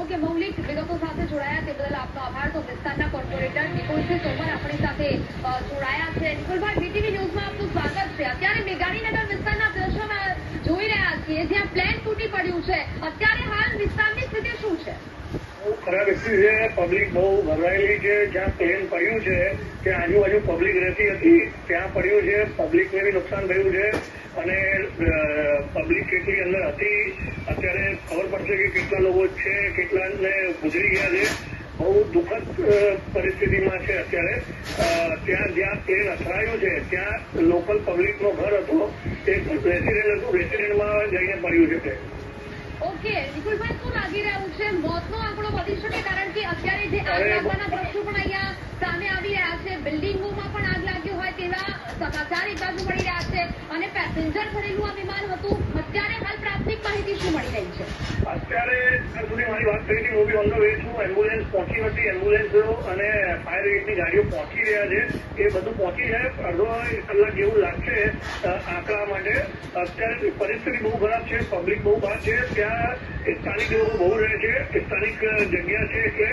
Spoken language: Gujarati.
ઓકે, મૌલિક વિગતો સાથે જોડાયા તે બદલ આપનો આભાર. તો વિસ્તારના કોર્પોરેટર નિકુલસિંહ તોમર આપણી સાથે જોડાયા છે. નિકુલભાઈ, વીટીવી ન્યૂઝમાં આપનું સ્વાગત છે. અત્યારે મેઘાણીનગર વિસ્તારના દ્રશ્યોમાં જોઈ રહ્યા છીએ જ્યાં પ્લેન તૂટી પડ્યું છે. અત્યારે હાલ વિસ્તારની સ્થિતિ શું છે? બહુ ખરાબ સ્થિતિ છે. પબ્લિક બહુ ગભરાયેલી છે. જ્યાં પ્લેન પડ્યું છે ત્યાં આજુબાજુ પબ્લિક રહેતી હતી ત્યાં પડ્યું છે. પબ્લિકને બી નુકસાન થયું છે અને પબ્લિક કેટલી અંદર હતી અત્યારે ખબર પડશે કે કેટલા લોકો છે, કેટલાને ગુજરી ગયા છે. બહુ દુઃખદ પરિસ્થિતિમાં છે અત્યારે. ત્યાં જ્યાં પ્લેન અથડાયું છે ત્યાં લોકલ પબ્લિકનો ઘર હતો, એક રેસિડેન્ટ હતું, રેસિડેન્ટમાં જઈને પડ્યું છે. ઓકે, નિકુલભાઈ, શું લાગી રહ્યું છે? મોતનો આંકડો વધી શકે? કારણ કે અત્યારે જે આગ લાગવાના દ્રશ્યો પણ અહીંયા સામે આવી રહ્યા છે. બિલ્ડિંગોમાં પણ આગ લાગી હોય તેવા સમાચાર એક બાજુ મળી રહ્યા છે અને પેસેન્જર ભરેલું આ વિમાન હતું. અત્યારે હાલ પ્રાથમિક માહિતી શું મળી રહી છે? અત્યારે સુધી મારી વાત કરી હતી, હું બી ઓન ધ વે છું. એમ્બ્યુલન્સ પહોંચી નથી. એમ્બ્યુલન્સો અને ફાયર બ્રિગેડની ગાડીઓ પહોંચી રહ્યા છે. એ બધું પહોંચી જાય. અડધો કલાક જેવું લાગશે આંકડા માટે. અત્યારે પરિસ્થિતિ બહુ ખરાબ છે. પબ્લિક બહુ બહાર છે. ત્યાં સ્થાનિક લોકો બહુ રહે છે. સ્થાનિક જગ્યા છે એટલે